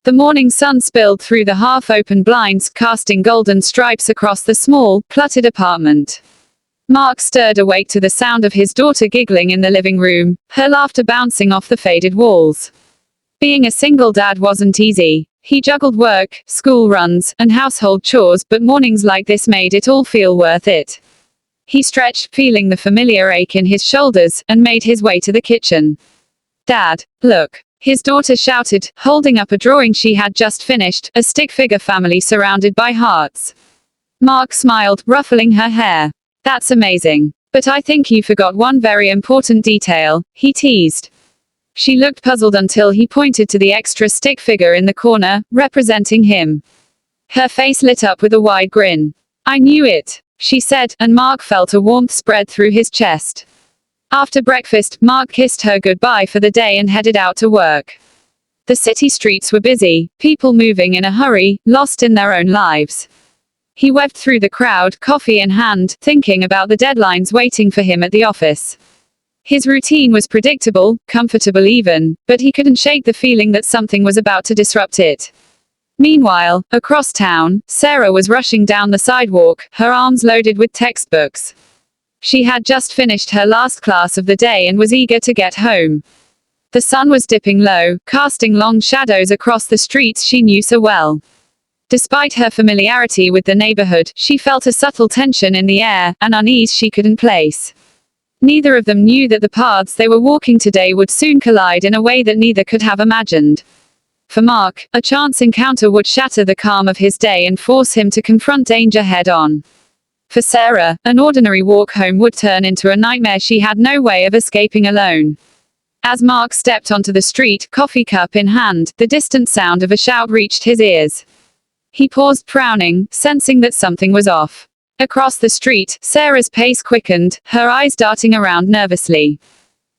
The morning sun spilled through the half-open blinds, casting golden stripes across the small, cluttered apartment. Mark stirred awake to the sound of his daughter giggling in the living room, her laughter bouncing off the faded walls. Being a single dad wasn't easy. He juggled work, school runs, and household chores, but mornings like this made it all feel worth it. He stretched, feeling the familiar ache in his shoulders, and made his way to the kitchen. "Dad, look," his daughter shouted, holding up a drawing she had just finished, a stick figure family surrounded by hearts. Mark smiled, ruffling her hair. "That's amazing. But I think you forgot one very important detail," he teased. She looked puzzled until he pointed to the extra stick figure in the corner, representing him. Her face lit up with a wide grin. "I knew it," she said, and Mark felt a warmth spread through his chest. After breakfast, Mark kissed her goodbye for the day and headed out to work. The city streets were busy, people moving in a hurry, lost in their own lives. He weaved through the crowd, coffee in hand, thinking about the deadlines waiting for him at the office. His routine was predictable, comfortable even, but he couldn't shake the feeling that something was about to disrupt it. Meanwhile, across town, Sarah was rushing down the sidewalk, her arms loaded with textbooks. She had just finished her last class of the day and was eager to get home. The sun was dipping low, casting long shadows across the streets she knew so well. Despite her familiarity with the neighborhood, she felt a subtle tension in the air, an unease she couldn't place. Neither of them knew that the paths they were walking today would soon collide in a way that neither could have imagined. For Mark, a chance encounter would shatter the calm of his day and force him to confront danger head-on. For Sarah, an ordinary walk home would turn into a nightmare she had no way of escaping alone. As Mark stepped onto the street, coffee cup in hand, the distant sound of a shout reached his ears. He paused, frowning, sensing that something was off. Across the street, Sarah's pace quickened, her eyes darting around nervously.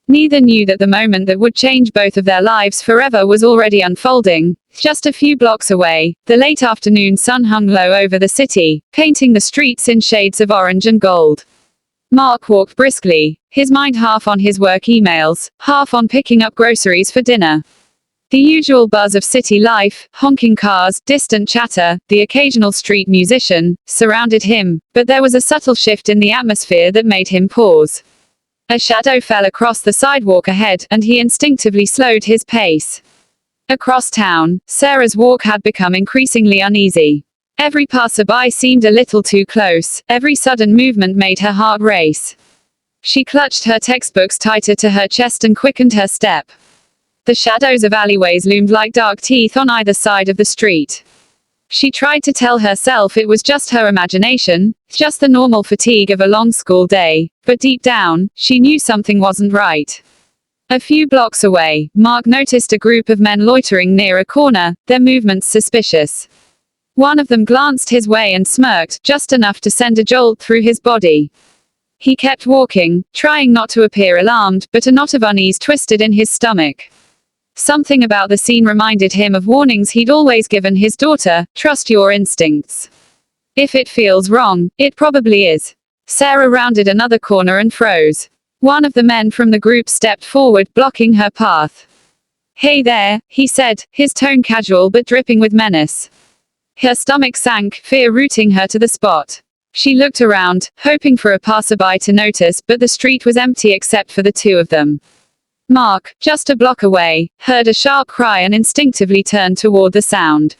Neither knew that the moment that would change both of their lives forever was already unfolding. Just a few blocks away, the late afternoon sun hung low over the city, painting the streets in shades of orange and gold. Mark walked briskly, his mind half on his work emails, half on picking up groceries for dinner. The usual buzz of city life, honking cars, distant chatter, the occasional street musician, surrounded him, but there was a subtle shift in the atmosphere that made him pause. A shadow fell across the sidewalk ahead, and he instinctively slowed his pace. Across town, Sarah's walk had become increasingly uneasy. Every passerby seemed a little too close, every sudden movement made her heart race. She clutched her textbooks tighter to her chest and quickened her step. The shadows of alleyways loomed like dark teeth on either side of the street. She tried to tell herself it was just her imagination, just the normal fatigue of a long school day, but deep down, she knew something wasn't right. A few blocks away, Mark noticed a group of men loitering near a corner, their movements suspicious. One of them glanced his way and smirked, just enough to send a jolt through his body. He kept walking, trying not to appear alarmed, but a knot of unease twisted in his stomach. Something about the scene reminded him of warnings he'd always given his daughter: trust your instincts. If it feels wrong, it probably is. Sarah rounded another corner and froze. One of the men from the group stepped forward, blocking her path. "Hey there," he said, his tone casual but dripping with menace. Her stomach sank, fear rooting her to the spot. She looked around, hoping for a passerby to notice, but the street was empty except for the two of them. Mark, just a block away, heard a sharp cry and instinctively turned toward the sound.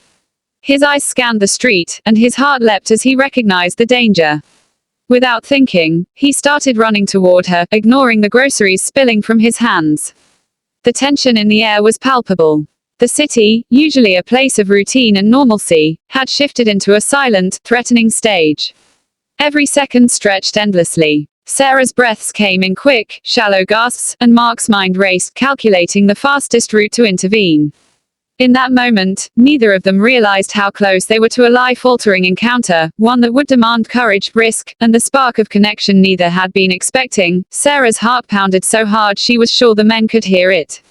His eyes scanned the street, and his heart leapt as he recognized the danger. Without thinking, he started running toward her, ignoring the groceries spilling from his hands. The tension in the air was palpable. The city, usually a place of routine and normalcy, had shifted into a silent, threatening stage. Every second stretched endlessly. Sarah's breaths came in quick, shallow gasps, and Mark's mind raced, calculating the fastest route to intervene. In that moment, neither of them realized how close they were to a life-altering encounter, one that would demand courage, risk, and the spark of connection neither had been expecting. Sarah's heart pounded so hard she was sure the men could hear it.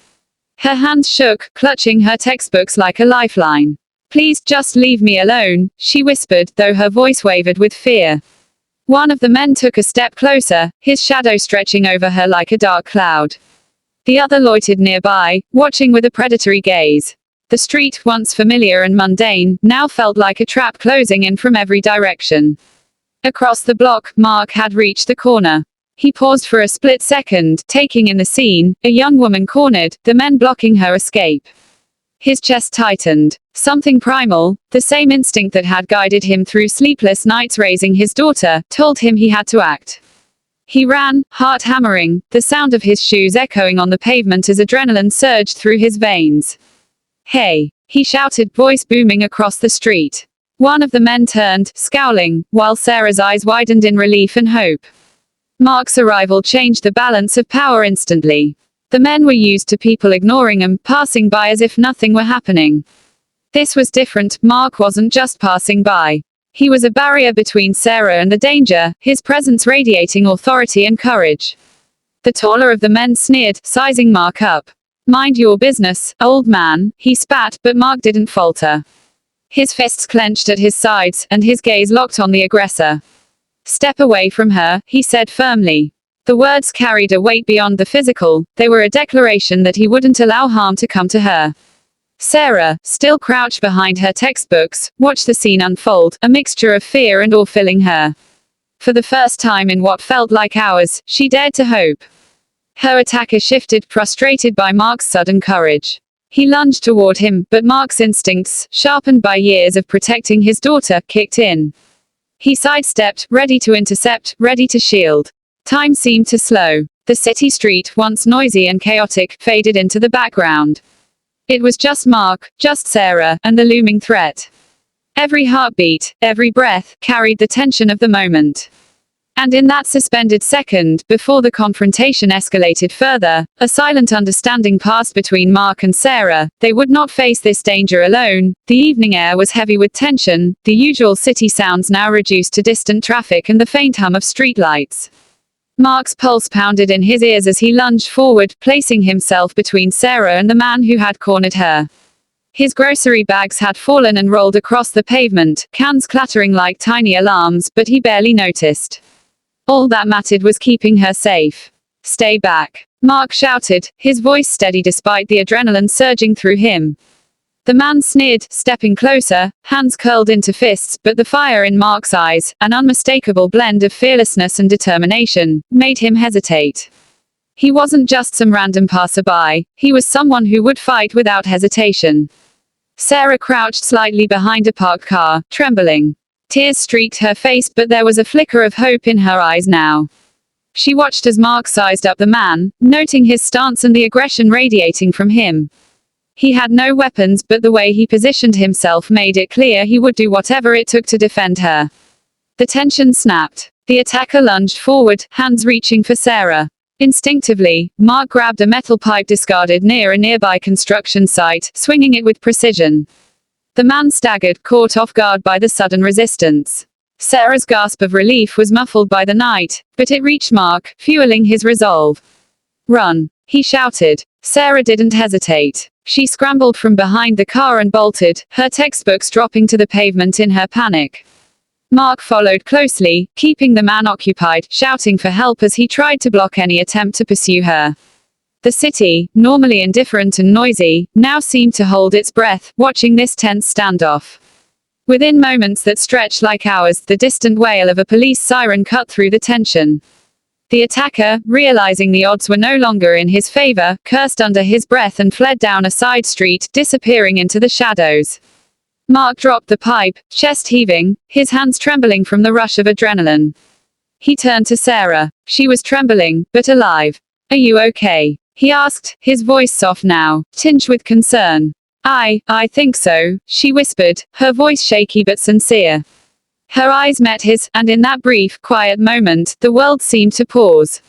Her hands shook, clutching her textbooks like a lifeline. "Please, just leave me alone," she whispered, though her voice wavered with fear. One of the men took a step closer, his shadow stretching over her like a dark cloud. The other loitered nearby, watching with a predatory gaze. The street, once familiar and mundane, now felt like a trap closing in from every direction. Across the block, Mark had reached the corner. He paused for a split second, taking in the scene, a young woman cornered, the men blocking her escape. His chest tightened. Something primal, the same instinct that had guided him through sleepless nights raising his daughter, told him he had to act. He ran, heart hammering, the sound of his shoes echoing on the pavement as adrenaline surged through his veins. "Hey!" he shouted, voice booming across the street. One of the men turned, scowling, while Sarah's eyes widened in relief and hope. Mark's arrival changed the balance of power instantly. The men were used to people ignoring him, passing by as if nothing were happening. This was different. Mark wasn't just passing by. He was a barrier between Sarah and the danger, his presence radiating authority and courage. The taller of the men sneered, sizing Mark up. "Mind your business, old man," he spat, but Mark didn't falter. His fists clenched at his sides, and his gaze locked on the aggressor. "Step away from her," he said firmly. The words carried a weight beyond the physical, they were a declaration that he wouldn't allow harm to come to her. Sarah, still crouched behind her textbooks, watched the scene unfold, a mixture of fear and awe filling her. For the first time in what felt like hours, she dared to hope. Her attacker shifted, frustrated by Mark's sudden courage. He lunged toward him, but Mark's instincts, sharpened by years of protecting his daughter, kicked in. He sidestepped, ready to intercept, ready to shield. Time seemed to slow. The city street, once noisy and chaotic, faded into the background. It was just Mark, just Sarah, and the looming threat. Every heartbeat, every breath, carried the tension of the moment. And in that suspended second, before the confrontation escalated further, a silent understanding passed between Mark and Sarah. They would not face this danger alone. The evening air was heavy with tension, the usual city sounds now reduced to distant traffic and the faint hum of streetlights. Mark's pulse pounded in his ears as he lunged forward, placing himself between Sarah and the man who had cornered her. His grocery bags had fallen and rolled across the pavement, cans clattering like tiny alarms, but he barely noticed. All that mattered was keeping her safe. "Stay back," Mark shouted, his voice steady despite the adrenaline surging through him. The man sneered, stepping closer, hands curled into fists, but the fire in Mark's eyes, an unmistakable blend of fearlessness and determination, made him hesitate. He wasn't just some random passerby, he was someone who would fight without hesitation. Sarah crouched slightly behind a parked car, trembling. Tears streaked her face, but there was a flicker of hope in her eyes now. She watched as Mark sized up the man, noting his stance and the aggression radiating from him. He had no weapons, but the way he positioned himself made it clear he would do whatever it took to defend her. The tension snapped. The attacker lunged forward, hands reaching for Sarah. Instinctively, Mark grabbed a metal pipe discarded near a nearby construction site, swinging it with precision. The man staggered, caught off guard by the sudden resistance. Sarah's gasp of relief was muffled by the night, but it reached Mark, fueling his resolve. "Run!" he shouted. Sarah didn't hesitate. She scrambled from behind the car and bolted, her textbooks dropping to the pavement in her panic. Mark followed closely, keeping the man occupied, shouting for help as he tried to block any attempt to pursue her. The city, normally indifferent and noisy, now seemed to hold its breath, watching this tense standoff. Within moments that stretched like hours, the distant wail of a police siren cut through the tension. The attacker, realizing the odds were no longer in his favor, cursed under his breath and fled down a side street, disappearing into the shadows. Mark dropped the pipe, chest heaving, his hands trembling from the rush of adrenaline. He turned to Sarah. She was trembling, but alive. "Are you okay?" he asked, his voice soft now, tinged with concern. I think so," she whispered, her voice shaky but sincere. Her eyes met his, and in that brief, quiet moment, the world seemed to pause.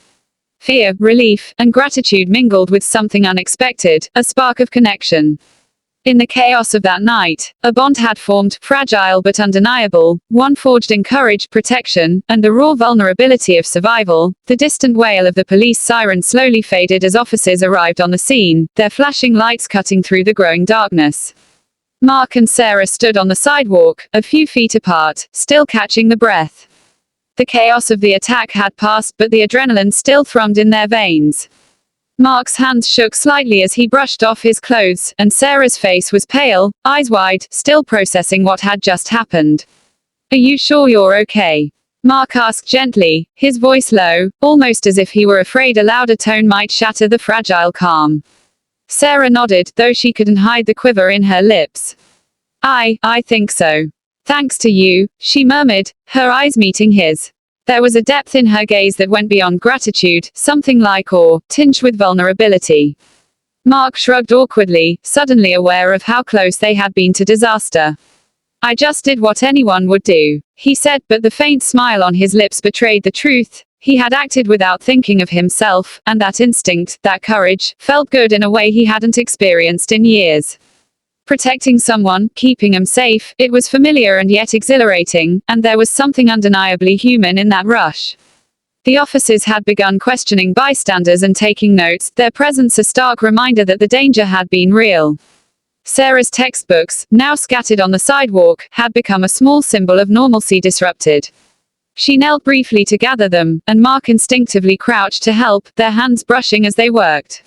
Fear, relief, and gratitude mingled with something unexpected, a spark of connection. In the chaos of that night, a bond had formed, fragile but undeniable, one forged in courage, protection, and the raw vulnerability of survival. The distant wail of the police siren slowly faded as officers arrived on the scene, their flashing lights cutting through the growing darkness. Mark and Sarah stood on the sidewalk, a few feet apart, still catching the breath. The chaos of the attack had passed, but the adrenaline still thrummed in their veins. Mark's hands shook slightly as he brushed off his clothes, and Sarah's face was pale, eyes wide, still processing what had just happened. Are you sure you're okay? Mark asked gently, his voice low, almost as if he were afraid a louder tone might shatter the fragile calm. Sarah nodded, though she couldn't hide the quiver in her lips. I think so. Thanks to you, she murmured, her eyes meeting his. There was a depth in her gaze that went beyond gratitude, something like awe, tinged with vulnerability. Mark shrugged awkwardly, suddenly aware of how close they had been to disaster. I just did what anyone would do, he said, but the faint smile on his lips betrayed the truth. He had acted without thinking of himself, and that instinct, that courage, felt good in a way he hadn't experienced in years. Protecting someone, keeping them safe, it was familiar and yet exhilarating, and there was something undeniably human in that rush. The officers had begun questioning bystanders and taking notes, their presence a stark reminder that the danger had been real. Sarah's textbooks, now scattered on the sidewalk, had become a small symbol of normalcy disrupted. She knelt briefly to gather them, and Mark instinctively crouched to help, their hands brushing as they worked.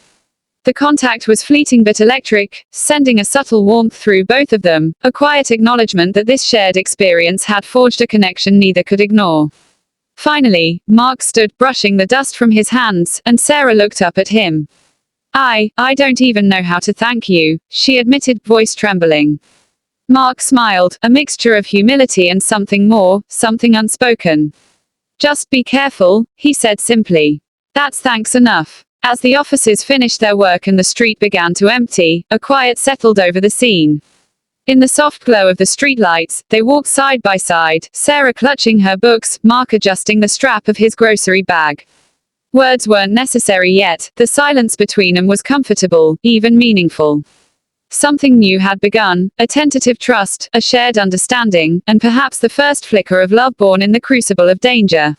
The contact was fleeting but electric, sending a subtle warmth through both of them, a quiet acknowledgement that this shared experience had forged a connection neither could ignore. Finally, Mark stood, brushing the dust from his hands, and Sarah looked up at him. I don't even know how to thank you, she admitted, voice trembling. Mark smiled, a mixture of humility and something more, something unspoken. Just be careful, he said simply. That's thanks enough. As the officers finished their work and the street began to empty, a quiet settled over the scene. In the soft glow of the streetlights, they walked side by side, Sarah clutching her books, Mark adjusting the strap of his grocery bag. Words weren't necessary yet, the silence between them was comfortable, even meaningful. Something new had begun, a tentative trust, a shared understanding, and perhaps the first flicker of love born in the crucible of danger.